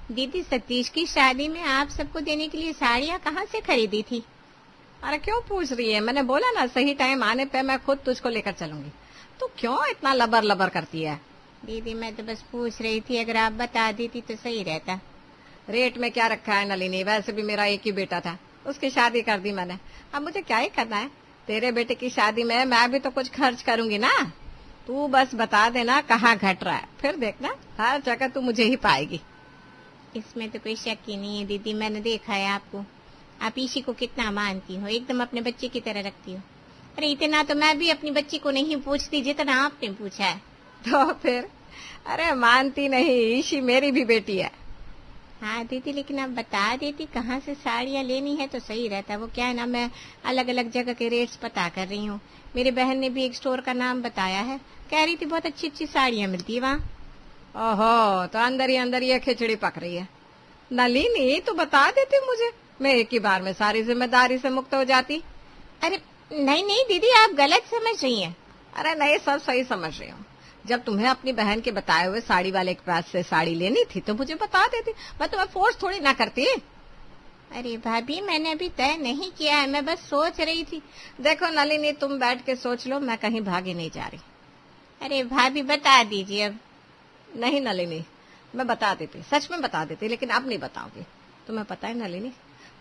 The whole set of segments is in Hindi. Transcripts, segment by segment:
दीदी सतीश की शादी में आप सबको देने के लिए साड़ियाँ कहाँ से खरीदी थी? अरे क्यों पूछ रही है? मैंने बोला ना सही टाइम आने पे मैं खुद तुझको लेकर चलूंगी। तू क्यों इतना लबर लबर करती है? दीदी मैं तो बस पूछ रही थी, अगर आप बता देती तो सही रहता। रेट में क्या रखा है नलिनी? वैसे भी मेरा एक ही बेटा था, उसकी शादी कर दी मैंने। अब मुझे क्या ही करना है? तेरे बेटे की शादी में मैं भी तो कुछ खर्च करूंगी ना। तू बस बता देना कहाँ घट रहा है, फिर देखना हर जगह तू मुझे ही पाएगी। इसमें तो कोई शक ही नहीं है दीदी, मैंने देखा है आपको। आप ईशी को कितना मानती हो, एकदम अपने बच्चे की तरह रखती हो। अरे इतना तो मैं भी अपनी बच्ची को नहीं पूछती जितना आपने पूछा है। तो फिर? अरे मानती नहीं, ईशी मेरी भी बेटी है। हाँ दीदी, लेकिन आप बता देती कहाँ से साड़ियाँ लेनी है तो सही रहता। वो क्या है ना, मैं अलग अलग जगह के रेट्स पता कर रही हूँ। मेरी बहन ने भी एक स्टोर का नाम बताया है, कह रही थी बहुत अच्छी अच्छी साड़ियाँ मिलती है वहाँ। ओहो, तो अंदर ही अंदर ये खिचड़ी पक रही है। नलिनी तो बता देती मुझे, मैं एक ही बार में सारी जिम्मेदारी से मुक्त हो जाती। अरे नहीं नहीं दीदी, आप गलत समझ रही हैं। अरे नहीं, सब सही समझ रही हूँ। जब तुम्हें अपनी बहन के बताए हुए साड़ी वाले के पास से साड़ी लेनी थी तो मुझे बता देती, मैं तुम्हें फोर्स थोड़ी ना करती। अरे भाभी, मैंने अभी तय नहीं किया है, मैं बस सोच रही थी। देखो नलिनी, तुम बैठ के सोच लो, मैं कहीं भागे नहीं जा रही। अरे भाभी बता दीजिए अब। नहीं नलिनी, मैं बता देती, सच में बता देती, लेकिन अब नहीं बताऊंगी। तुम्हें पता है नलिनी,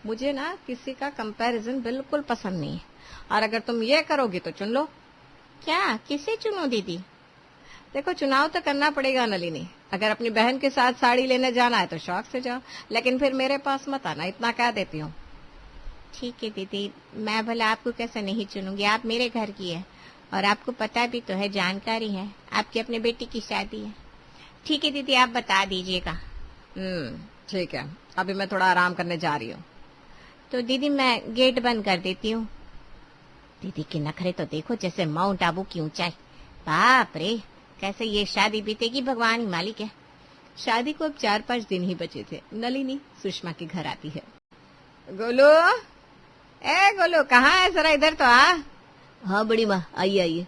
मुझे ना किसी का कंपैरिजन बिल्कुल पसंद नहीं है, और अगर तुम ये करोगी तो चुन लो। क्या? किसे चुनो दीदी? देखो, चुनाव तो करना पड़ेगा नलिनी। अगर अपनी बहन के साथ साड़ी लेने जाना है तो शौक से जाओ, लेकिन फिर मेरे पास मत आना, इतना कह देती हूँ। ठीक है दीदी, मैं भला आपको कैसे नहीं चुनूंगी, आप मेरे घर की है और आपको पता भी तो है, जानकारी है, आपकी अपने बेटी की शादी है। ठीक है दीदी, आप बता दीजिएगा। ठीक है, अभी मैं थोड़ा आराम करने जा रही हूँ। तो दीदी मैं गेट बंद कर देती हूँ। दीदी के नखरे तो देखो, जैसे माउंट आबू की ऊंचाई। बाप रे, कैसे ये शादी बीतेगी भगवान ही मालिक है। शादी को अब 4-5 दिन ही बचे थे। नलिनी सुषमा के घर आती है। गोलू, ए गोलू, कहाँ है? जरा इधर तो आ। हाँ बड़ी माँ, आइए आइए।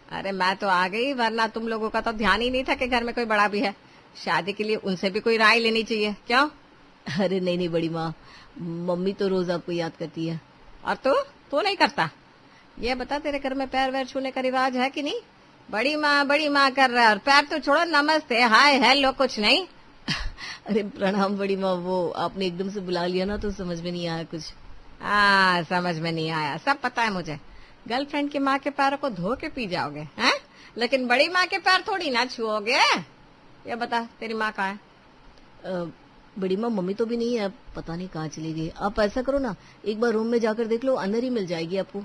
अरे मैं तो आ गई, वरना तुम लोगों का तो ध्यान ही नहीं था कि घर में कोई बड़ा भी है। शादी के लिए उनसे भी कोई राय लेनी चाहिए, क्यों? अरे नहीं नहीं बड़ी माँ, मम्मी तो रोज आपको याद करती है। और तू नहीं करता? ये बता, तेरे घर में पैर वैर छूने का रिवाज है कि नहीं? बड़ी माँ कर रहा है, और पैर तो छोड़ो, नमस्ते हाय हेलो कुछ नहीं। अरे प्रणाम बड़ी माँ, वो आपने एकदम से बुला लिया ना तो समझ में नहीं आया कुछ। समझ में नहीं आया, सब पता है मुझे। गर्लफ्रेंड की माँ के पैरों को धो के पी जाओगे हैं, लेकिन बड़ी माँ के पैर थोड़ी ना छुओगे। ये बता, तेरी माँ कहाँ है? बड़ी माँ, मम्मी तो भी नहीं है, पता नहीं कहाँ चली गई। आप ऐसा करो ना, एक बार रूम में जाकर देख लो, अंदर ही मिल जाएगी आपको।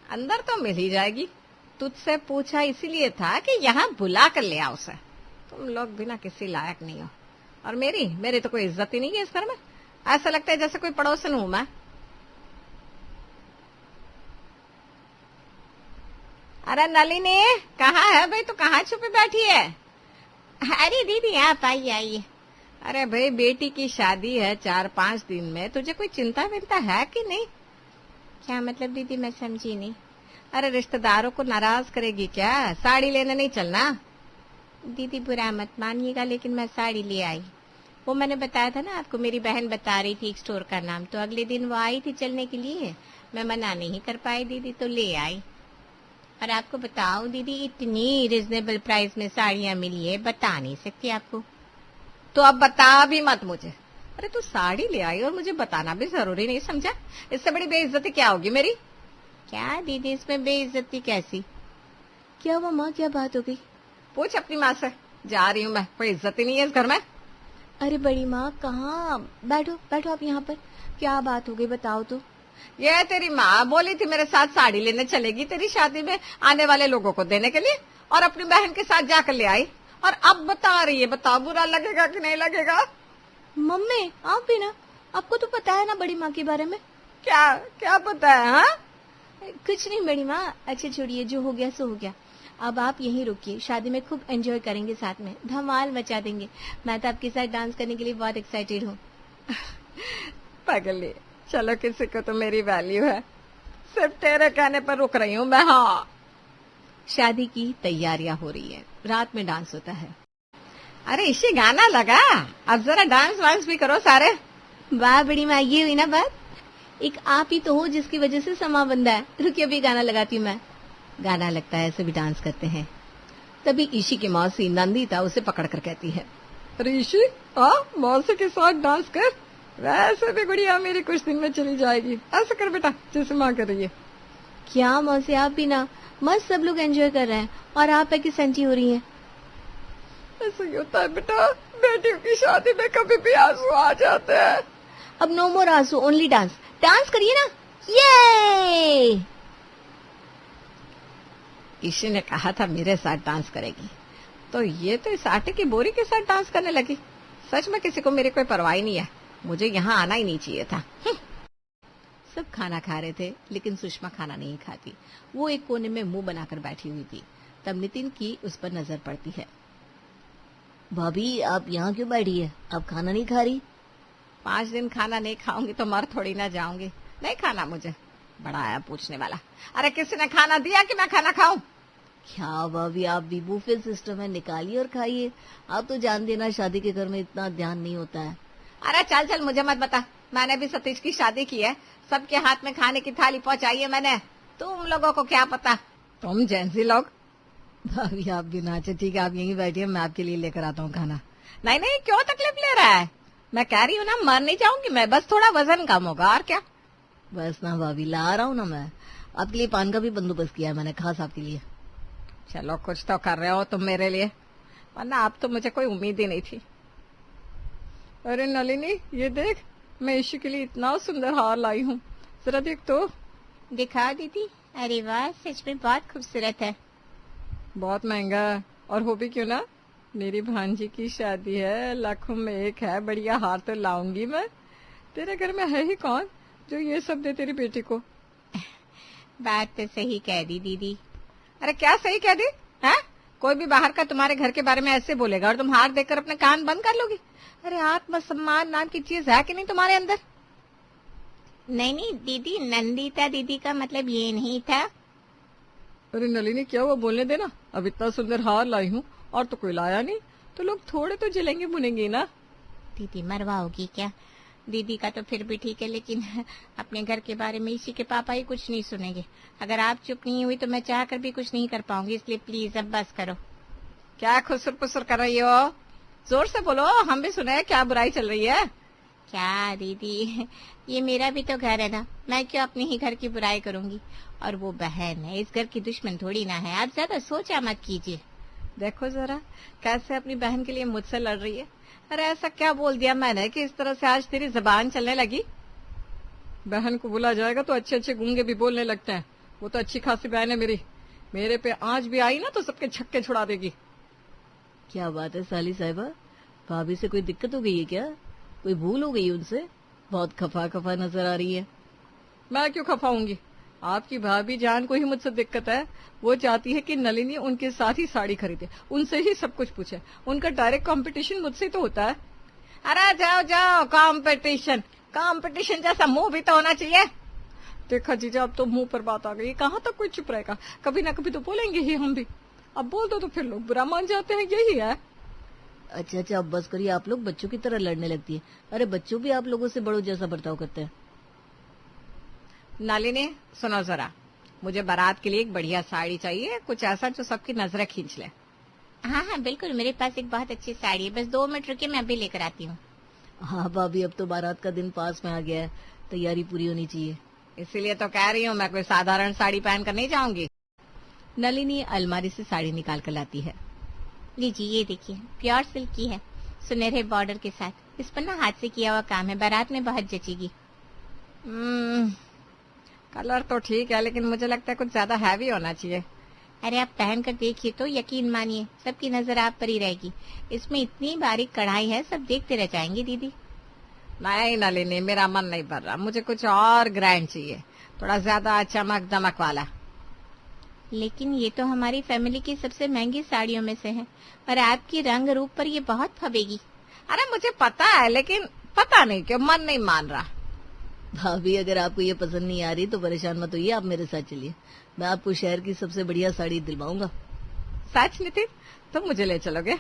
अंदर तो मिल ही जाएगी, तुझसे पूछा इसीलिए था कि यहाँ बुला कर ले आओ उसे। तुम लोग बिना किसी लायक नहीं हो, और मेरी तो कोई इज्जत ही नहीं है इस घर में। ऐसा लगता है जैसे कोई पड़ोसन हूं मैं। अरे नलिनी, कहाँ है भाई? तू कहाँ छुपी बैठी है? अरे दीदी आप आइए आइए। अरे भाई, बेटी की शादी है 4-5 दिन में, तुझे कोई चिंता विंता है कि नहीं? क्या मतलब दीदी, मैं समझी नहीं। अरे रिश्तेदारों को नाराज करेगी क्या? साड़ी लेने नहीं चलना? दीदी बुरा मत मानिएगा, लेकिन मैं साड़ी ले आई। वो मैंने बताया था ना आपको, मेरी बहन बता रही थी एक स्टोर का नाम, तो अगले दिन वो आई थी चलने के लिए, मैं मना नहीं कर पाई दीदी, तो ले आई। और आपको बताओ दीदी, इतनी रिजनेबल प्राइस में साड़ियाँ मिली है, बता नहीं सकती आपको। तो अब बता भी मत मुझे। अरे तू साड़ी ले आई और मुझे बताना भी जरूरी नहीं समझा? इससे बड़ी बेइज्जती क्या होगी मेरी? क्या दीदी, इसमें बेइज्जती कैसी? क्या हुआ माँ, क्या बात हो गई? पूछ अपनी माँ से। जा रही हूँ मैं, कोई इज्जत ही नहीं है इस घर में। अरे बड़ी माँ, कहाँ? बैठो बैठो आप यहाँ पर, क्या बात हो गई बताओ तो। ये तेरी माँ बोली थी मेरे साथ साड़ी लेने चलेगी तेरी शादी में आने वाले लोगों को देने के लिए, और अपनी बहन के साथ जाकर ले आई, और अब बता रही है। बताओ बुरा लगेगा कि नहीं लगेगा? मम्मी आप भी ना, आपको तो पता है ना बड़ी माँ के बारे में। क्या क्या पता है? हाँ, कुछ नहीं बड़ी माँ, अच्छा छोड़िए, जो हो गया सो हो गया। अब आप यहीं रुकिए, शादी में खूब एंजॉय करेंगे, साथ में धमाल मचा देंगे। मैं तो आपके साथ डांस करने के लिए बहुत एक्साइटेड हूँ। पगली, चलो किसी को तो मेरी वैल्यू है, सिर्फ तेरे कहने पर रुक रही हूँ मैं। हाँ, शादी की तैयारियां हो रही है, रात में डांस होता है। अरे इसी गाना लगा, अब जरा डांस वांस भी करो सारे। वाह बड़ी माँ, ये हुई ना बात। एक आप ही तो हो जिसकी वजह से समा बंदा है। रुकिए अभी गाना लगाती हूँ मैं। गाना लगता है ऐसे भी डांस करते हैं। तभी ईशी की मौसी नंदिता उसे पकड़कर कहती है, अरे ईशी, मौसी के साथ डांस कर, वैसे भी गुड़िया मेरी कुछ दिन में चली जाएगी। ऐसा कर बेटा जैसे माँ कर रही है। क्या मौसी, आप भी ना, मस्त सब लोग एंजॉय कर रहे हैं और आप है कि संची हो रही है। ऐसा ही होता है बेटा, बेटियों की शादी में कभी भी आंसू आ जाते हैं। अब नो मोर आंसू, ओनली डांस। डांस करिए ना, ये। ईशी ने कहा था मेरे साथ डांस करेगी, तो ये तो इस आटे की बोरी के साथ डांस करने लगी। सच में किसी को मेरी कोई परवाह नहीं है, मुझे यहाँ आना ही नहीं चाहिए था। सब खाना खा रहे थे, लेकिन सुषमा खाना नहीं खाती। वो एक कोने में मुंह बनाकर बैठी हुई थी। तब नितिन की उस पर नजर पड़ती है। भाभी आप यहाँ क्यों बैठी है, आप खाना नहीं खा रही? 5 दिन खाना नहीं खाऊंगी तो मर थोड़ी ना जाऊंगी। नहीं खाना मुझे। बड़ा आया पूछने वाला। अरे किसी ने खाना दिया कि मैं खाना खाऊं? क्या भाभी, आप भी बुफे सिस्टम है, निकालिए और खाइए। आप तो जान देना शादी के घर में इतना ध्यान नहीं होता है। अरे चल चल, मुझे मत बता। मैंने भी सतीश की शादी की है, सबके हाथ में खाने की थाली पहुंचाई है मैंने। तुम लोगों को क्या पता, तुम जैसी लोग। भाभी आप भी नाचे, ठीक है आप यहीं बैठिए, मैं आपके लिए लेकर आता हूँ खाना। नहीं नहीं, क्यों तकलीफ ले रहा है? मैं कह रही हूँ ना, मर नहीं जाऊंगी मैं, बस थोड़ा वजन कम होगा और क्या। बस ना भाभी, ला रहा हूँ ना मैं। आपके लिए पान का भी बंदोबस्त किया है मैंने, खास आपके लिए। चलो कुछ तो कर रहे हो तुम मेरे लिए, वरना अब तो मुझे कोई उम्मीद ही नहीं थी। अरे नलिनी, ये देख, मैं ईशी के लिए इतना सुंदर हार लाई हूँ, जरा देख तो। दिखा दीदी। अरे वाह, सच में बहुत खूबसूरत है। बहुत महंगा है, और हो भी क्यों ना, मेरी भांजी की शादी है, लाखों में एक है, बढ़िया हार तो लाऊंगी मैं। तेरे घर में है ही कौन जो ये सब दे तेरी बेटी को? बात तो सही कह दी दीदी। अरे क्या सही कह दी है? कोई भी बाहर का तुम्हारे घर के बारे में ऐसे बोलेगा और तुम हार देकर अपने कान बंद कर लोगी? अरे आत्मसम्मान नाम की चीज है कि नहीं तुम्हारे अंदर? नहीं नहीं दीदी, नंदिता दीदी का मतलब ये नहीं था। अरे नलिनी, क्या हुआ, बोलने देना। अब इतना सुंदर हार लाई हूँ और तो कोई लाया नहीं, तो लोग थोड़े तो जलेंगे बुनेंगे ना। दीदी मरवाओगी क्या? दीदी का तो फिर भी ठीक है, लेकिन अपने घर के बारे में इसी के पापा ही कुछ नहीं सुनेंगे। अगर आप चुप नहीं हुई तो मैं चाह कर भी कुछ नहीं कर पाऊंगी, इसलिए प्लीज अब बस करो। क्या खुसर पुसर कर रही हो? जोर से बोलो, हम भी सुने क्या बुराई चल रही है। क्या दीदी, ये मेरा भी तो घर है ना, मैं क्यों अपने ही घर की बुराई करूंगी? और वो बहन है, इस घर की दुश्मन थोड़ी ना है। आप ज्यादा सोचा मत कीजिए। देखो जरा कैसे अपनी बहन के लिए मुझसे लड़ रही है। अरे ऐसा क्या बोल दिया मैंने कि इस तरह से आज तेरी जबान चलने लगी? बहन को बोला जाएगा तो अच्छे अच्छे गूंगे भी बोलने लगते हैं। वो तो अच्छी खासी बहन है मेरी, मेरे पे आज भी आई ना तो सबके छक्के छुड़ा देगी। क्या बात है साली साहिबा, भाभी से कोई दिक्कत हो गई है क्या? कोई भूल हो गई उनसे? बहुत खफा खफा नजर आ रही है। मैं क्यों खफाऊंगी? आपकी भाभी जान को ही मुझसे दिक्कत है। वो चाहती है कि नलिनी उनके साथ ही साड़ी खरीदे, उनसे ही सब कुछ पूछे। उनका डायरेक्ट कंपटीशन मुझसे ही तो होता है। अरे जाओ जाओ, कंपटीशन कंपटीशन जैसा मुंह भी तो होना चाहिए। देखा जीजा, अब तो मुंह पर बात आ गई, कहाँ तक कोई चुप रहेगा? कभी ना कभी तो बोलेंगे ही हम भी। अब बोल दो तो फिर लोग बुरा मान जाते हैं, यही है। अच्छा अब बस करिए, आप लोग बच्चों की तरह लड़ने लगती है। अरे बच्चों भी आप लोगों से बड़ों जैसा बर्ताव करते हैं। नलिनी सुनो जरा, मुझे बारात के लिए एक बढ़िया साड़ी चाहिए, कुछ ऐसा जो सबकी नजरें खींच ले। हाँ हाँ बिल्कुल, मेरे पास एक बहुत अच्छी साड़ी है, बस 2 मिनट रुकिए, मैं अभी लेकर आती हूँ। हाँ भाभी, अब तो बारात का दिन पास में आ गया है, तैयारी पूरी होनी चाहिए। इसीलिए तो कह रही हूँ, मैं कोई साधारण साड़ी पहन कर नहीं जाऊंगी। नलिनी अलमारी से साड़ी निकाल कर लाती है। लीजिए, ये देखिए, प्योर सिल्क की है, सुनहरे बॉर्डर के साथ। इस पर ना हाथ से किया हुआ काम है, बारात में बहुत जचेगी। कलर तो ठीक है, लेकिन मुझे लगता है कुछ ज्यादा हैवी होना चाहिए। अरे आप पहन कर देखिए तो यकीन मानिए, सबकी नजर आप पर ही रहेगी। इसमें इतनी बारीक कढ़ाई है, सब देखते रह जाएंगे दीदी। नहीं नलिनी, मेरा मन नहीं भर रहा, मुझे कुछ और ग्रैंड चाहिए, थोड़ा ज्यादा चमक दमक वाला। लेकिन ये तो हमारी फैमिली की सबसे महंगी साड़ियों में से है, और आपकी रंग रूप पर ये बहुत फबेगी। अरे मुझे पता है, लेकिन पता नहीं क्यों मन नहीं मान रहा। भाभी अगर आपको ये पसंद नहीं आ रही तो परेशान मत होइए, आप मेरे साथ चलिए, मैं आपको शहर की सबसे बढ़िया साड़ी दिलवाऊंगा। सच नितिन, तुम मुझे ले चलोगे?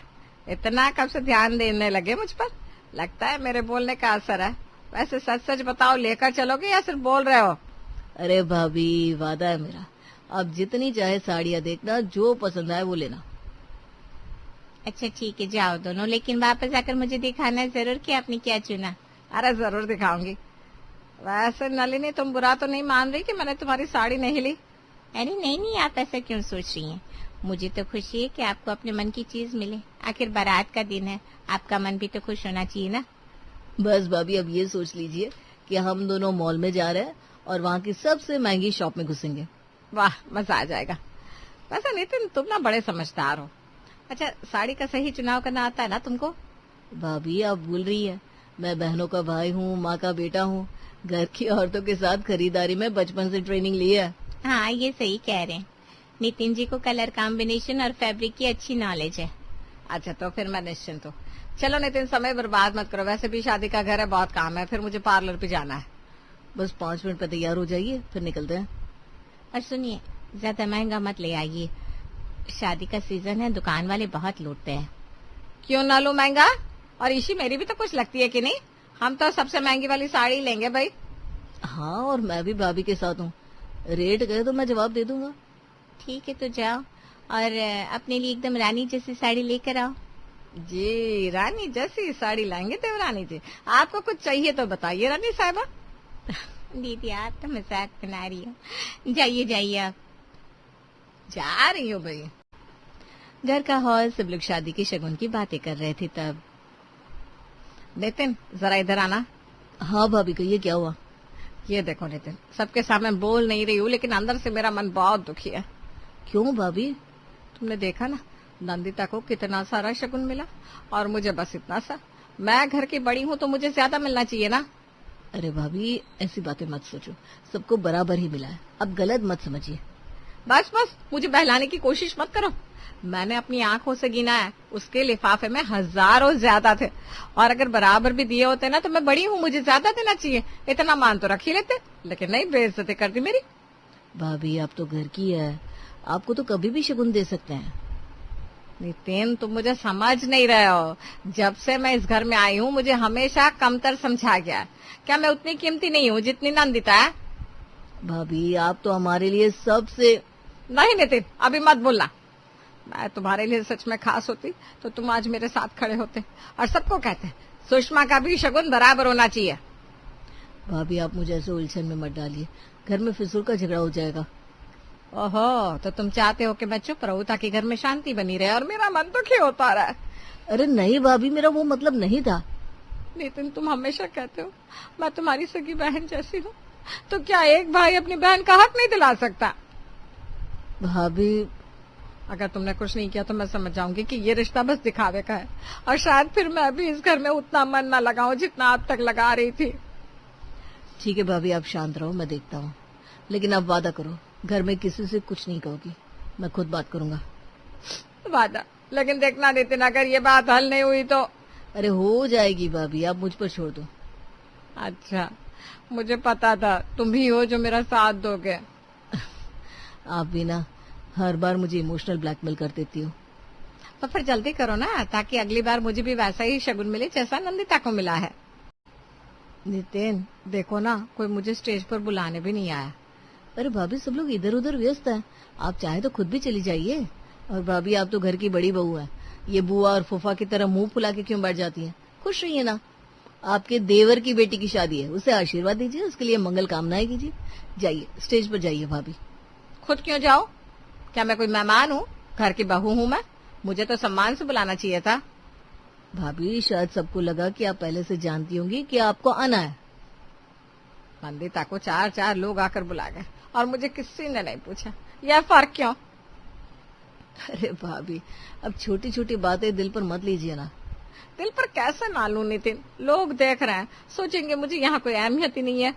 इतना कब से ध्यान देने लगे मुझ पर? लगता है मेरे बोलने का असर है। वैसे सच सच बताओ, लेकर चलोगे या सिर्फ बोल रहे हो? अरे भाभी, वादा है मेरा, आप जितनी चाहे साड़ियाँ देखना, जो पसंद आए वो लेना। अच्छा ठीक है, जाओ दोनों, लेकिन वापस आकर मुझे दिखाना जरूर कि आपने क्या चुना। अरे जरूर दिखाऊंगी। वैसे नलिनी, तुम बुरा तो नहीं मान रही कि मैंने तुम्हारी साड़ी नहीं ली? अरे नहीं नहीं, आप ऐसा क्यों सोच रही हैं? मुझे तो खुशी है कि आपको अपने मन की चीज मिले। आखिर बारात का दिन है, आपका मन भी तो खुश होना चाहिए ना। बस भाभी, अब ये सोच लीजिए कि हम दोनों मॉल में जा रहे हैं और वहाँ की सबसे महंगी शॉप में घुसेंगे। वाह, मजा आ जाएगा। वैसे नितिन, तुम ना बड़े समझदार हो। अच्छा, साड़ी का सही चुनाव करना आता है ना तुमको? भाभी, आप भूल रही है, मैं बहनों का भाई हूँ, माँ का बेटा हूँ। घर की औरतों के साथ खरीदारी में बचपन से ट्रेनिंग ली है। हाँ, ये सही कह रहे हैं। नितिन जी को कलर कॉम्बिनेशन और फैब्रिक की अच्छी नॉलेज है। अच्छा, तो फिर मैं निश्चिंत हूँ। चलो नितिन, समय बर्बाद मत करो। वैसे भी शादी का घर है, बहुत काम है, फिर मुझे पार्लर पे जाना है। बस 5 मिनट पे तैयार हो जाइए, फिर निकलते हैं। और सुनिए, ज्यादा महंगा मत ले आइए, शादी का सीजन है, दुकान वाले बहुत लूटते हैं। क्यों ना लूं महंगा? और इशी, मेरी भी तो कुछ लगती है कि नहीं? हम तो सबसे महंगी वाली साड़ी लेंगे भाई। हाँ, और मैं भी भाभी के साथ हूँ। रेट गए तो मैं जवाब दे दूंगा। ठीक है, तो जाओ और अपने लिए एकदम रानी जैसी साड़ी लेकर आओ। जी, रानी जैसी साड़ी लाएंगे देवरानी जी। आपको कुछ चाहिए तो बताइए रानी साहबा। दीदी, आप तो मजाक बना रही हो। जाइए जाइए आप। जा रही हो भाई? घर का हॉल, सब लोग शादी की शगुन की बातें कर रहे थे तब। नितिन, जरा इधर आना। हाँ भाभी, कहिए क्या हुआ? ये देखो नितिन, सबके सामने बोल नहीं रही हूँ, लेकिन अंदर से मेरा मन बहुत दुखी है। क्यों भाभी? तुमने देखा ना, नंदिता को कितना सारा शगुन मिला और मुझे बस इतना सा। मैं घर की बड़ी हूँ तो मुझे ज्यादा मिलना चाहिए ना। अरे भाभी, ऐसी बातें मत सोचो, सबको बराबर ही मिला है, अब गलत मत समझिए। बस बस, मुझे बहलाने की कोशिश मत करो। मैंने अपनी आंखों से गिना है, उसके लिफाफे में हजारों ज्यादा थे, और अगर बराबर भी दिए होते ना तो मैं बड़ी हूँ, मुझे ज्यादा देना चाहिए। इतना मान तो रख ही लेते, लेकिन नहीं, बेइज्जती कर दी मेरी। भाभी, आप तो घर की है, आपको तो कभी भी शगुन दे सकते हैं। नितिन, तुम मुझे समझ नहीं रहे हो। जब से मैं इस घर में आई हूँ, मुझे हमेशा कमतर समझा गया। क्या मैं उतनी कीमती नहीं हूँ जितनी नंदिता है? भाभी, आप तो हमारे लिए सबसे। नहीं नितिन, अभी मत बोलना। मैं तुम्हारे लिए सच में खास होती तो तुम आज मेरे साथ खड़े होते। और सबको कहते सुषमा का भी शगुन बराबर होना चाहिए। भाभी, आप मुझे ऐसे उलझन में मत डालिए, घर में फिजूल का झगड़ा हो जाएगा। ओहो, तो तुम चाहते हो कि मैं चुप रहूं ताकि घर में शांति बनी रहे, और मेरा मन दुखी होता रहा है। अरे नहीं भाभी, मेरा वो मतलब नहीं था। नितिन, तुम हमेशा कहते हो मैं तुम्हारी सगी बहन जैसी हूँ, तो क्या एक भाई अपनी बहन का हक नहीं दिला सकता? भाभी, अगर तुमने कुछ नहीं किया तो मैं समझ जाऊंगी कि ये रिश्ता बस दिखावे का है, और शायद फिर मैं भी इस घर में उतना मन न लगाऊं जितना अब तक लगा रही थी। ठीक है भाभी, आप शांत रहो, मैं देखता हूँ, लेकिन आप वादा करो घर में किसी से कुछ नहीं कहोगी, मैं खुद बात करूंगा। वादा? लेकिन देखना नितिन, अगर ये बात हल नहीं हुई तो। अरे हो जाएगी भाभी, आप मुझ पर छोड़ दो। अच्छा, मुझे पता था तुम ही हो जो मेरा साथ दोगे। आप भी ना हर बार मुझे इमोशनल ब्लैकमेल कर देती हो। तो फिर जल्दी करो ना, ताकि अगली बार मुझे भी वैसा ही शगुन मिले जैसा नंदिता को मिला है। नितिन, देखो ना, कोई मुझे स्टेज पर बुलाने भी नहीं आया। अरे भाभी, सब लोग इधर उधर व्यस्त हैं, आप चाहे तो खुद भी चली जाइए। और भाभी, आप तो घर की बड़ी बहू है, ये बुआ और फूफा की तरह मुंह फुला के क्यों बैठ जाती हैं? खुश रहिए ना, आपके देवर की बेटी की शादी है, उसे आशीर्वाद दीजिए, उसके लिए मंगल कामनाएं कीजिए। जाइए, स्टेज पर जाइए भाभी। खुद क्यों जाओ? क्या मैं कोई मेहमान हूँ? घर की बहू हूँ मैं, मुझे तो सम्मान से बुलाना चाहिए था। भाभी, शायद सबको लगा कि आप पहले से जानती होंगी कि आपको आना है। नंदिता को 4 लोग आकर बुला गए और मुझे किसी ने नहीं पूछा। यह फर्क क्यों? अरे भाभी, अब छोटी छोटी बातें दिल पर मत लीजिए ना। दिल पर कैसे ना लूं नितिन? लोग देख रहे हैं, सोचेंगे मुझे यहाँ कोई अहमियत ही नहीं है।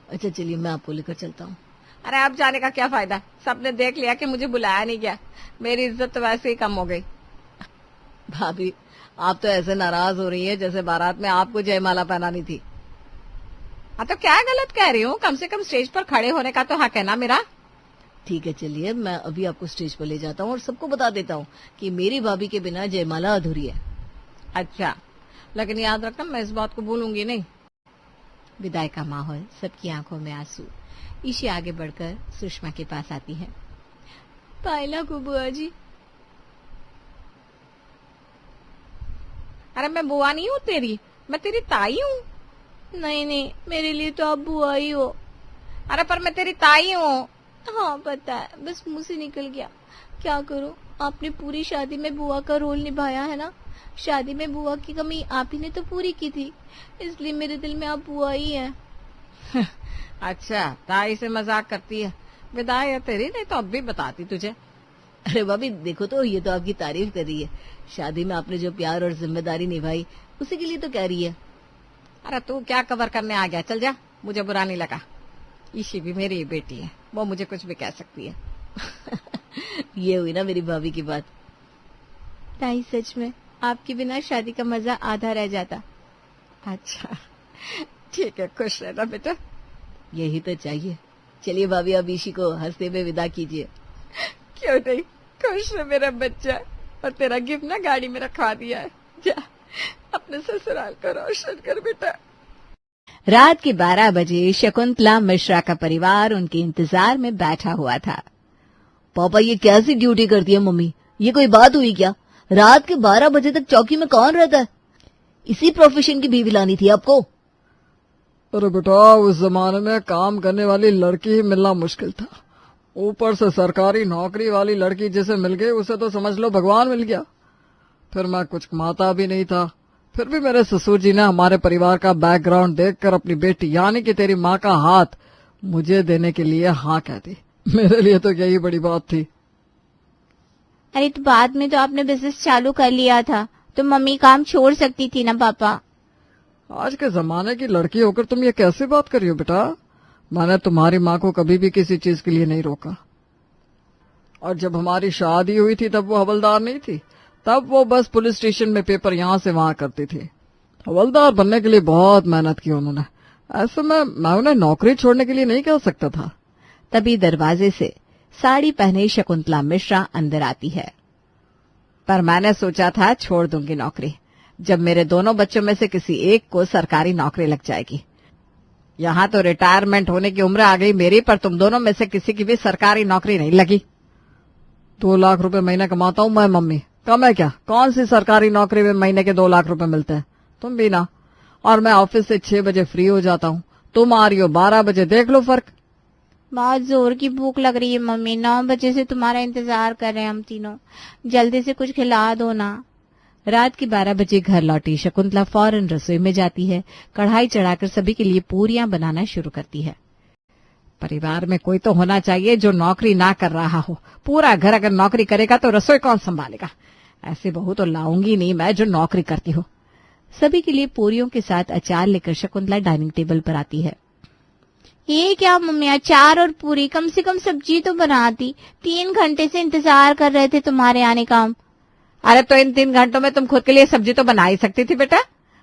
अच्छा चलिए, मैं आपको लेकर चलता हूँ। अरे आप जाने का क्या फायदा, सबने देख लिया कि मुझे बुलाया नहीं गया, मेरी इज्जत तो वैसे ही कम हो गई। भाभी, आप तो ऐसे नाराज हो रही है जैसे बारात में आपको जयमाला पहनानी थी। हाँ, तो क्या गलत कह रही हूँ? कम से कम स्टेज पर खड़े होने का तो हक है ना मेरा। ठीक है, चलिए मैं अभी आपको स्टेज पर ले जाता हूँ और सबको बता देता हूँ कि मेरी भाभी के बिना जयमाला अधूरी है। अच्छा, लेकिन याद रखना मैं इस बात को भूलूंगी नहीं। विदाई का माहौल, सबकी आंखों में आंसू। ईशी आगे बढ़कर सुषमा के पास आती है। पायला को बुआ जी। अरे मैं बुआ नहीं हूँ तेरी, मैं तेरी ताई हूँ। नहीं नहीं, मेरे लिए तो आप बुआ ही हो। अरे पर मैं तेरी ताई हूँ। हाँ पता है, बस मुंह से निकल गया। क्या करूं, आपने पूरी शादी में बुआ का रोल निभाया है ना। शादी में बुआ की कमी आप ही ने तो पूरी की थी, इसलिए मेरे दिल में आप बुआ ही हैं। अच्छा, ताई से मजाक करती है। विदाई है तेरी, नहीं तो अब भी बताती तुझे। अरे भाभी देखो तो, ये तो आपकी तारीफ कर रही है। शादी में आपने जो प्यार और जिम्मेदारी निभाई उसी के लिए तो कह रही है। अरे तू क्या कवर करने आ गया, चल जा, मुझे बुरा नहीं लगा। ईशी भी मेरी बेटी है, वो मुझे कुछ भी कह सकती है। ये हुई ना मेरी भाभी की बात। ताई सच में आपके बिना शादी का मजा आधा रह जाता। अच्छा ठीक है, खुश रहना बेटा। यही तो चाहिए। चलिए भाभी, अब ईशी को हंसते हुए विदा कीजिए। क्यों नहीं, खुश है मेरा बच्चा। और तेरा गिफ्ट ना गाड़ी में रखवा दिया है, जा अपने ससुराल को रोशन कर बेटा। रात के 12 बजे शकुंतला मिश्रा का परिवार उनके इंतजार में बैठा हुआ था। पापा ये कैसी ड्यूटी करती है मम्मी, ये कोई बात हुई क्या? रात के 12 बजे तक चौकी में कौन रहता है? इसी प्रोफेशन की बीवी लानी थी आपको। अरे बेटा, उस जमाने में काम करने वाली लड़की ही मिलना मुश्किल था। ऊपर से सरकारी नौकरी वाली लड़की जिसे मिल गई उसे तो समझ लो भगवान मिल गया। फिर मैं कुछ कमाता भी नहीं था, फिर भी मेरे ससुर जी ने हमारे परिवार का बैकग्राउंड देखकर अपनी बेटी यानी कि तेरी माँ का हाथ मुझे देने के लिए हाँ कह दी। मेरे लिए तो यही बड़ी बात थी। अरे तो बाद में तो आपने बिजनेस चालू कर लिया था, तो मम्मी काम छोड़ सकती थी ना पापा। आज के जमाने की लड़की होकर तुम ये कैसे बात कर रही हो बेटा? मैंने तुम्हारी माँ को कभी भी किसी चीज के लिए नहीं रोका। और जब हमारी शादी हुई थी तब वो हवलदार नहीं थी, तब वो बस पुलिस स्टेशन में पेपर यहाँ से वहां करती थी। हवलदार बनने के लिए बहुत मेहनत की उन्होंने। ऐसे में मैं उन्हें नौकरी छोड़ने के लिए नहीं कह सकता था। तभी दरवाजे से साड़ी पहने शकुंतला मिश्रा अंदर आती है। पर मैंने सोचा था छोड़ दूंगी नौकरी, जब मेरे दोनों बच्चों में से किसी एक को सरकारी नौकरी लग जाएगी। यहाँ तो रिटायरमेंट होने की उम्र आ गई मेरी, पर तुम दोनों में से किसी की भी सरकारी नौकरी नहीं लगी। 2 लाख रुपए महीने कमाता हूँ मैं मम्मी, कम है क्या? कौन सी सरकारी नौकरी में महीने के 2 लाख रुपए मिलते हैं? तुम भी ना। और मैं ऑफिस से 6 बजे फ्री हो जाता हूँ, तुम आ रही हो 12 बजे, देख लो फर्क। बहुत जोर की भूख लग रही है मम्मी, 9 बजे से तुम्हारा इंतजार कर रहे हैं हम तीनों, जल्दी से कुछ खिला दो ना। रात के 12 बजे घर लौटी शकुंतला फौरन रसोई में जाती है। कढ़ाई चढ़ाकर सभी के लिए पूरियां बनाना शुरू करती है। परिवार में कोई तो होना चाहिए जो नौकरी ना कर रहा हो। पूरा घर अगर नौकरी करेगा तो रसोई कौन संभालेगा? ऐसी बहू तो लाऊंगी नहीं मैं जो नौकरी करती हो। सभी के लिए पूरियों के साथ अचार लेकर शकुंतला डाइनिंग टेबल पर आती है। ये क्या मम्मी, अचार और पूरी? कम से कम सब्जी तो बनाती। 3 घंटे से इंतजार कर रहे थे तुम्हारे आने का हम। अरे तो इन 3 घंटों में तुम खुद के लिए सब्जी तो बना ही सकती थी बेटा।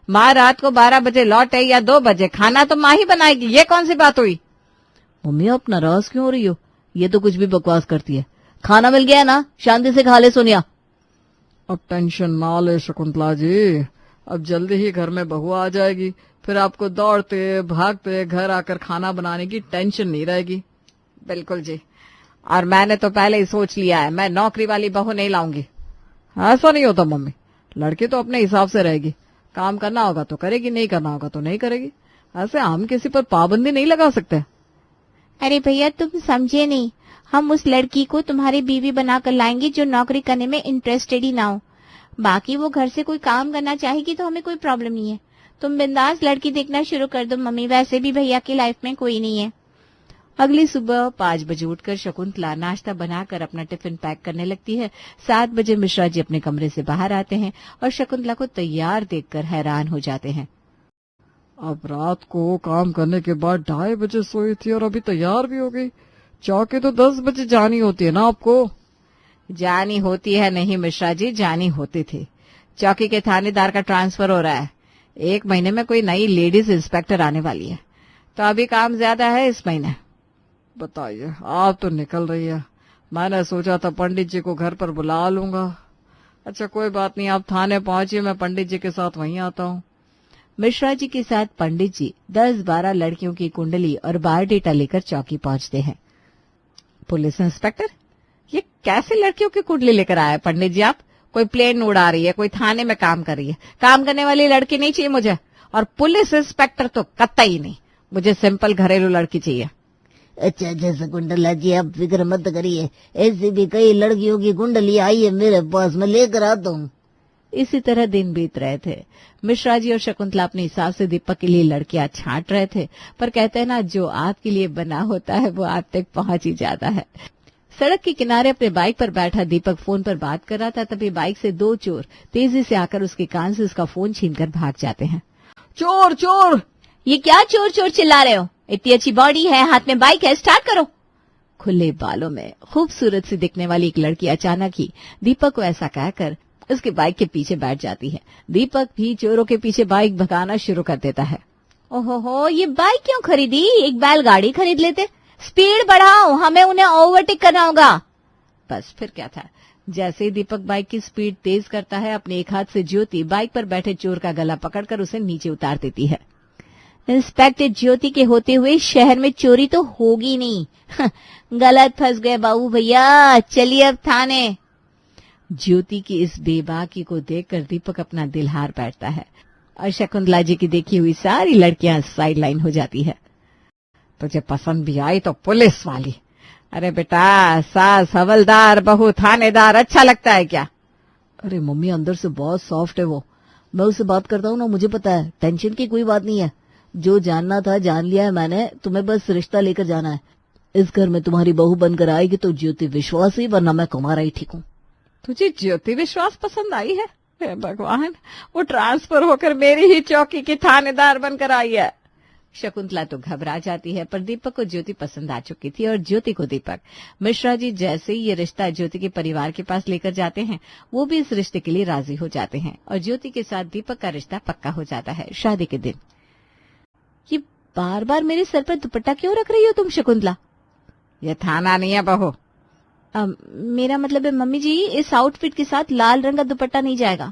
माँ रात को 12 बजे लौटे या 2 बजे, खाना तो माँ ही बनाएगी। ये कौन सी बात हुई? मम्मी आप नाराज क्यों हो रही हो? ये तो कुछ भी बकवास करती है। खाना मिल गया ना, शांति से खा ले सोनिया। अब टेंशन ना ले शकुंतला जी, अब जल्दी ही घर में बहू आ जाएगी, फिर आपको दौड़ते भागते घर आकर खाना बनाने की टेंशन नहीं रहेगी। बिल्कुल जी, और मैंने तो पहले ही सोच लिया है, मैं नौकरी वाली बहू नहीं लाऊंगी। ऐसा नहीं होता मम्मी, लड़की तो अपने हिसाब से रहेगी। काम करना होगा तो करेगी, नहीं करना होगा तो नहीं करेगी। ऐसे हम किसी पर पाबंदी नहीं लगा सकते। अरे भैया तुम समझे नहीं, हम उस लड़की को तुम्हारी बीवी बनाकर लाएंगे जो नौकरी करने में इंटरेस्टेड ही ना हो। बाकी वो घर से कोई काम करना चाहेगी तो हमें कोई प्रॉब्लम नहीं है। तुम बिंदास लड़की देखना शुरू कर दो मम्मी, वैसे भी भैया की लाइफ में कोई नहीं है। अगली सुबह 5 बजे उठकर शकुंतला नाश्ता बनाकर अपना टिफिन पैक करने लगती है। 7 बजे मिश्रा जी अपने कमरे से बाहर आते हैं और शकुंतला को तैयार देखकर हैरान हो जाते हैं। अब रात को काम करने के बाद 2:30 बजे सोई थी और अभी तैयार भी हो गई। चौकी तो 10 बजे जानी होती है ना आपको? जानी होती है नहीं मिश्रा जी, जानी होती थी। चौकी के थानेदार का ट्रांसफर हो रहा है। 1 महीने में कोई नई लेडीज इंस्पेक्टर आने वाली है, तो अभी काम ज्यादा है इस महीने। बताइए, आप तो निकल रही है। मैंने सोचा था पंडित जी को घर पर बुला लूंगा। अच्छा कोई बात नहीं, आप थाने पहुंचिए, मैं पंडित जी के साथ वहीं आता हूँ। मिश्रा जी के साथ पंडित जी 10-12 लड़कियों की कुंडली और बायोडेटा लेकर चौकी पहुंचते हैं। पुलिस इंस्पेक्टर, ये कैसे लड़कियों की कुंडली लेकर आया पंडित जी आप? कोई प्लेन उड़ा रही है, कोई थाने में काम कर रही है। काम करने वाली लड़की नहीं चाहिए मुझे, और पुलिस इंस्पेक्टर तो कतई नहीं। मुझे सिंपल घरेलू लड़की चाहिए। अच्छा अच्छा शकुंतला जी, आप फिक्र मत करिए, ऐसी भी कई लड़कियों की कुंडली आई है मेरे पास, मैं लेकर आता हूँ। इसी तरह दिन बीत रहे थे। मिश्रा जी और शकुंतला अपने हिसाब से दीपक के लिए लड़कियां छांट रहे थे, पर कहते हैं ना, जो आपके लिए बना होता है वो आप तक पहुंच ही जाता है। सड़क के किनारे अपने बाइक पर बैठा दीपक फोन पर बात कर रहा था, तभी बाइक से 2 चोर तेजी से आकर उसके कान से उसका फोन छीनकर भाग जाते हैं। चोर चोर! ये क्या चोर चोर चिल्ला रहे हो? इतनी अच्छी बॉडी है, हाथ में बाइक है, स्टार्ट करो। खुले बालों में खूबसूरत सी दिखने वाली एक लड़की अचानक ही दीपक को ऐसा कहकर उसके बाइक के पीछे बैठ जाती है। दीपक भी चोरों के पीछे बाइक भगाना शुरू कर देता है। ओहो, ये बाइक क्यों खरीदी? एक बैलगाड़ी खरीद लेते। स्पीड बढ़ाओ, हमें उन्हें ओवरटेक करना होगा। बस फिर क्या था, जैसे ही दीपक बाइक की स्पीड तेज करता है, अपने एक हाथ से ज्योति बाइक पर बैठे चोर का गला पकड़कर उसे नीचे उतार देती है। इंस्पेक्टर ज्योति के होते हुए शहर में चोरी तो होगी नहीं। गलत फंस गए बाबू भैया, चलिए अब थाने। ज्योति की इस बेबाकी को देखकर दीपक अपना दिल हार बैठता है और शकुंतला जी की देखी हुई सारी लड़कियां साइड लाइन हो जाती है। तुझे पसंद भी आई तो पुलिस वाली। अरे बेटा, सास हवलदार, बहू थानेदार, अच्छा लगता है क्या? अरे मम्मी, अंदर से बहुत सॉफ्ट है वो। मैं उससे बात करता हूँ ना, मुझे पता है, टेंशन की कोई बात नहीं है। जो जानना था जान लिया है मैंने, तुम्हें बस रिश्ता लेकर जाना है। इस घर में तुम्हारी बहू बनकर आएगी तो ज्योति विश्वास ही, वरना मैं कुमारा ही ठीक हूँ। तुझे ज्योति विश्वास पसंद आई है? हे भगवान, वो ट्रांसफर होकर मेरी ही चौकी की थानेदार बनकर आई है। शकुंतला तो घबरा जाती है, पर दीपक को ज्योति पसंद आ चुकी थी और ज्योति को दीपक। मिश्रा जी जैसे ही ये रिश्ता ज्योति के परिवार के पास लेकर जाते हैं, वो भी इस रिश्ते के लिए राजी हो जाते हैं और ज्योति के साथ दीपक का रिश्ता पक्का हो जाता है शादी के दिन। ये बार बार मेरे सर पर दुपट्टा क्यों रख रही हो तुम शकुंतला? ये थाना नहीं है बहू। मेरा मतलब है मम्मी जी, इस आउटफिट के साथ लाल रंग का दुपट्टा नहीं जाएगा।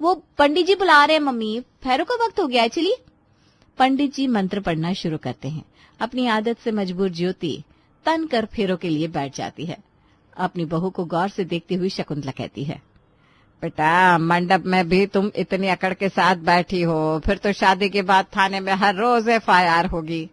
वो पंडित जी बुला रहे हैं मम्मी, फेरों का वक्त हो गया है, चलिए। पंडित जी मंत्र पढ़ना शुरू करते हैं। अपनी आदत से मजबूर ज्योति तन कर फेरों के लिए बैठ जाती है। अपनी बहू को गौर से देखती हुई शकुंतला कहती है, बेटा, मंडप में भी तुम इतनी अकड़ के साथ बैठी हो, फिर तो शादी के बाद थाने में हर रोज FIR होगी।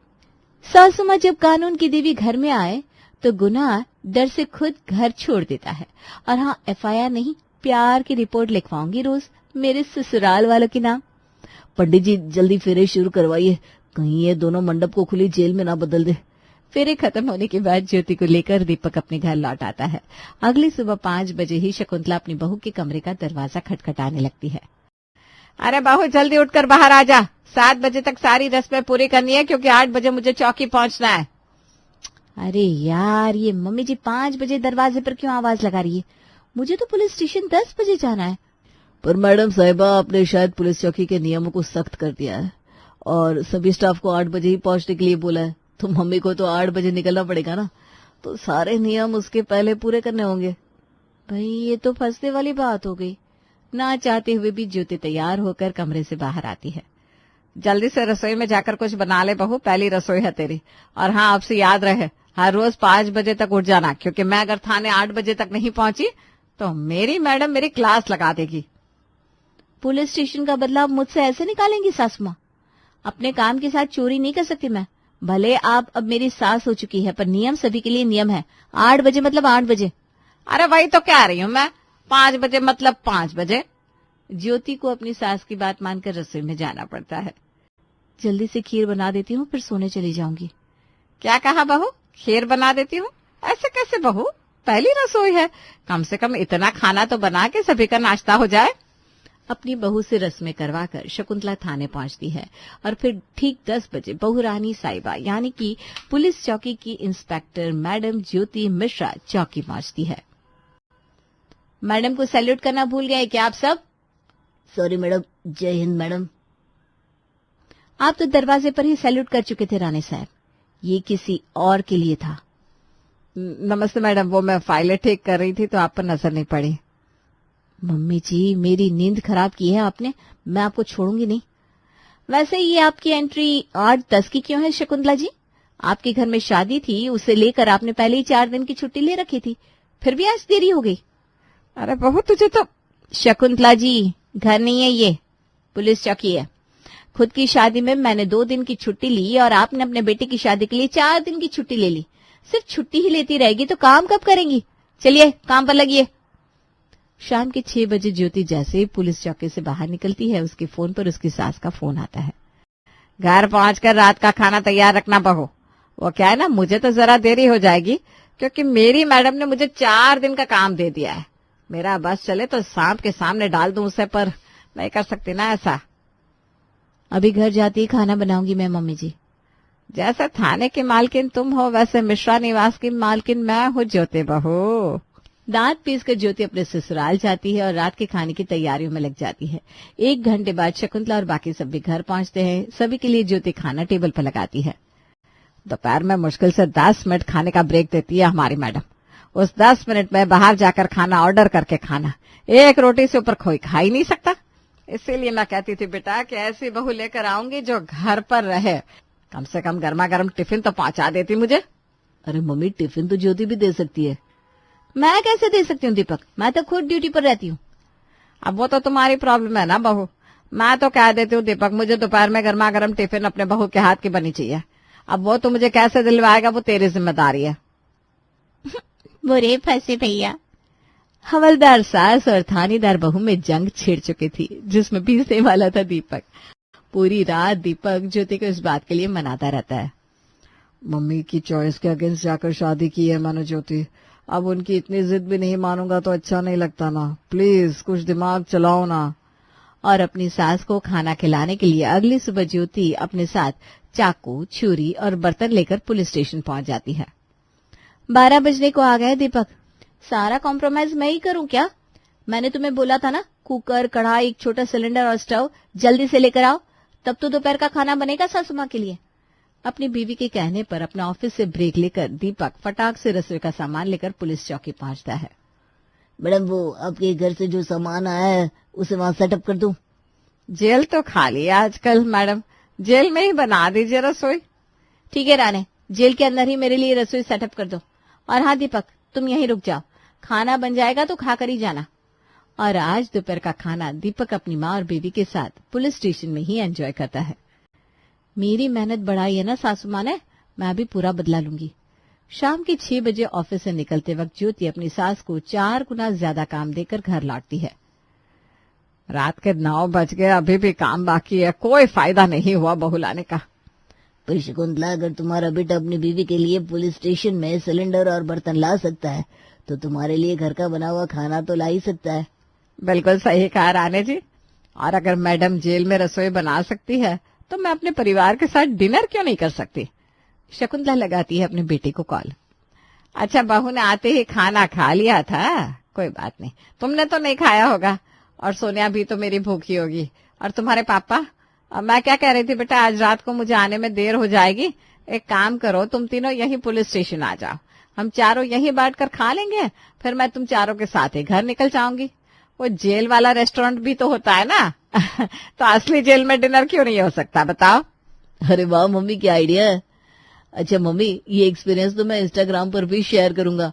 सासू माँ जब कानून की देवी घर में आए तो गुनाह डर से खुद घर छोड़ देता है। और हाँ, FIR नहीं, प्यार की रिपोर्ट लिखवाऊंगी रोज मेरे ससुराल वालों के नाम। पंडित जी जल्दी फेरे शुरू करवाइए, कहीं ये दोनों मंडप को खुली जेल में ना बदल दे। फेरे खत्म होने के बाद ज्योति को लेकर दीपक अपने घर लौट आता है। अगली सुबह 5 बजे ही शकुंतला अपनी बहू के कमरे का दरवाजा खटखटाने लगती है। अरे बहू, जल्दी उठकर बाहर आ जा। 7 बजे तक सारी रस्में पूरी करनी है, क्योंकि 8 बजे मुझे चौकी पहुंचना है। अरे यार, ये मम्मी जी 5 बजे दरवाजे पर क्यों आवाज लगा रही है? मुझे तो पुलिस स्टेशन 10 बजे जाना है। पर मैडम साहिबा, आपने शायद पुलिस चौकी के नियमों को सख्त कर दिया है और सभी स्टाफ को 8 बजे ही पहुंचने के लिए बोला है, तो मम्मी को तो 8 बजे निकलना पड़ेगा ना, तो सारे नियम उसके पहले पूरे करने होंगे। भाई, ये तो फंसने वाली बात हो गई। ना चाहते हुए भी ज्योति तैयार होकर कमरे से बाहर आती है। जल्दी से रसोई में जाकर कुछ बना ले बहू, पहली रसोई है तेरी। और हाँ, आपसे याद रहे, हर रोज 5 बजे तक उठ जाना, क्योंकि मैं अगर थाने 8 बजे तक नहीं पहुंची तो मेरी मैडम मेरी क्लास लगा देगी। पुलिस स्टेशन का बदला आप मुझसे ऐसे निकालेंगी सासू माँ? अपने काम के साथ चोरी नहीं कर सकती मैं। भले आप अब मेरी सास हो चुकी है, पर नियम सभी के लिए नियम है। 8 बजे मतलब 8 बजे। अरे वही तो कह रही हूँ मैं, 5 बजे मतलब 5 बजे। ज्योति को अपनी सास की बात मानकर रसोई में जाना पड़ता है। जल्दी से खीर बना देती हूँ, फिर सोने चली जाऊंगी। क्या कहा बहू? खीर बना देती हूँ? ऐसे कैसे बहू, पहली रसोई है, कम से कम इतना खाना तो बना के सभी का नाश्ता हो जाए। अपनी बहू से रस्में करवाकर शकुंतला थाने पहुंचती है और फिर ठीक 10 बजे बहू रानी साहिबा यानी कि पुलिस चौकी की इंस्पेक्टर मैडम ज्योति मिश्रा चौकी पहुंचती है। मैडम को सैल्यूट करना भूल गए क्या आप सब? सॉरी मैडम, जय हिंद मैडम। आप तो दरवाजे पर ही सैल्यूट कर चुके थे रानी साहब। ये किसी और के लिए था। नमस्ते मैडम, वो मैं फाइलें ठीक कर रही थी तो आप पर नजर नहीं पड़ी। मम्मी जी, मेरी नींद खराब की है आपने, मैं आपको छोड़ूंगी नहीं। वैसे ये आपकी एंट्री 8-10 की क्यों है शकुंतला जी? आपके घर में शादी थी, उसे लेकर आपने पहले ही 4 दिन की छुट्टी ले रखी थी, फिर भी आज देरी हो गई। अरे बहू, तुझे तो शकुंतला जी, घर नहीं है ये, पुलिस चौकी है। खुद की शादी में मैंने 2 दिन की छुट्टी ली और आपने अपने बेटे की शादी के लिए 4 दिन की छुट्टी ले ली। सिर्फ छुट्टी ही लेती रहेगी तो काम कब करेंगी? चलिए काम पर लगिए। शाम के 6 बजे ज्योति जैसे ही पुलिस चौकी से बाहर निकलती है, उसके फोन पर उसकी सास का फोन आता है। घर पहुंचकर रात का खाना तैयार रखना बहू। वो क्या है ना, मुझे तो जरा देरी हो जाएगी क्योंकि मेरी मैडम ने मुझे 4 दिन का काम दे दिया है। मेरा बस चले तो सांप के सामने डाल दूं उसे, पर नहीं कर सकती ना ऐसा। अभी घर जाती ही खाना बनाऊंगी मैं मम्मी जी। जैसे थाने की मालकिन तुम हो, वैसे मिश्रा निवास की मालकिन मैं हूँ ज्योति बहू। दांत पीसकर ज्योति अपने ससुराल जाती है और रात के खाने की तैयारियों में लग जाती है। 1 घंटे बाद शकुंतला और बाकी सब भी घर पहुंचते हैं। सभी के लिए ज्योति खाना टेबल पर लगाती है। दोपहर में मुश्किल से 10 मिनट खाने का ब्रेक देती है हमारी मैडम। उस 10 मिनट में बाहर जाकर खाना ऑर्डर करके खाना, 1 रोटी से ऊपर कोई खा ही नहीं सकता। इसीलिए मैं कहती थी बेटा कि ऐसी बहू लेकर आऊंगी जो घर पर रहे, कम से कम गर्मा गर्म टिफिन तो पहुंचा देती मुझे। अरे मम्मी, टिफिन तो ज्योति भी दे सकती है। मैं कैसे दे सकती हूँ दीपक, मैं तो खुद ड्यूटी पर रहती हूँ। अब वो तो तुम्हारी प्रॉब्लम है ना बहू। मैं तो कह देती हूँ दीपक, मुझे दोपहर में गर्मा गर्म टिफिन अपने बहू के हाथ की बनी चाहिए। अब वो तो मुझे कैसे दिलवाएगा, वो तेरी जिम्मेदारी है। बुरे फंसे भैया। हवलदार सास और थानेदार बहू में जंग छिड़ चुकी थी, जिसमें पीसने वाला था दीपक। पूरी रात दीपक ज्योति को इस बात के लिए मनाता रहता है। मम्मी की चॉइस के अगेंस्ट जाकर शादी की है मैंने ज्योति। अब उनकी इतनी जिद भी नहीं मानूंगा तो अच्छा नहीं लगता ना। प्लीज कुछ दिमाग चलाओ ना। और अपनी सास को खाना खिलाने के लिए अगली सुबह ज्योति अपने साथ चाकू, छुरी और बर्तन लेकर पुलिस स्टेशन पहुंच जाती है। 12 बजने को आ गए दीपक। सारा कॉम्प्रोमाइज मैं ही करूं क्या? मैंने तुम्हें बोला था ना, कुकर, कढ़ाई, एक छोटा सिलेंडर और स्टोव जल्दी से लेकर आओ, तब तो दोपहर का खाना बनेगा सासू मां के लिए। अपनी बीवी के कहने पर अपने ऑफिस से ब्रेक लेकर दीपक फटाक से रसोई का सामान लेकर पुलिस चौकी पहुंचता है। मैडम, वो आपके घर से जो सामान आया है उसे वहां सेटअप कर दूं? जेल तो खाली है आजकल मैडम, जेल में ही बना दीजिए रसोई। ठीक है राणे, जेल के अंदर ही मेरे लिए रसोई सेटअप कर दो। और हाँ दीपक, तुम यहीं रुक जाओ, खाना बन जाएगा तो खाकर ही जाना। और आज दोपहर का खाना दीपक अपनी माँ और बेबी के साथ पुलिस स्टेशन में ही एंजॉय करता है। मेरी मेहनत बढ़ाई है ना सासू माँ ने, मैं भी पूरा बदला लूंगी। शाम के 6 बजे ऑफिस से निकलते वक्त ज्योति अपनी सास को 4 गुना ज्यादा काम देकर घर लौटती है। रात के 9 बज गए, अभी भी काम बाकी है। कोई फायदा नहीं हुआ बहू लाने का। पर शकुंतला, अगर तुम्हारा बेटा अपनी बीवी के लिए पुलिस स्टेशन में सिलेंडर और बर्तन ला सकता है तो तुम्हारे लिए घर का बना हुआ खाना तो ला ही सकता है। बिल्कुल सही कहा राणे जी। और अगर मैडम जेल में रसोई बना सकती है तो मैं अपने परिवार के साथ डिनर क्यों नहीं कर सकती? शकुंतला लगाती है अपने बेटे को कॉल। अच्छा, बहू ने आते ही खाना खा लिया था? कोई बात नहीं, तुमने तो नहीं खाया होगा। और सोनिया भी तो मेरी भूखी होगी। और तुम्हारे पापा? मैं क्या कह रही थी बेटा, आज रात को मुझे आने में देर हो जाएगी। एक काम करो, तुम तीनों यहीं पुलिस स्टेशन आ जाओ, हम चारों यहीं बैठकर खा लेंगे, फिर मैं तुम चारों के साथ ही घर निकल जाऊंगी। वो जेल वाला रेस्टोरेंट भी तो होता है ना तो असली जेल में डिनर क्यों नहीं हो सकता, बताओ? अरे वाह मम्मी, क्या आइडिया है। अच्छा मम्मी, ये एक्सपीरियंस तो मैं इंस्टाग्राम पर भी शेयर करूंगा।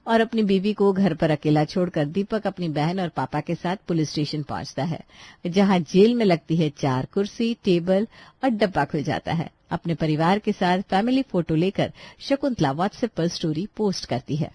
और अपनी बीवी को घर पर अकेला छोड़कर दीपक अपनी बहन और पापा के साथ पुलिस स्टेशन पहुंचता है, जहां जेल में लगती है 4 कुर्सी, टेबल और डब्बा खुल जाता है। अपने परिवार के साथ फैमिली फोटो लेकर शकुंतला व्हाट्सएप पर स्टोरी पोस्ट करती है।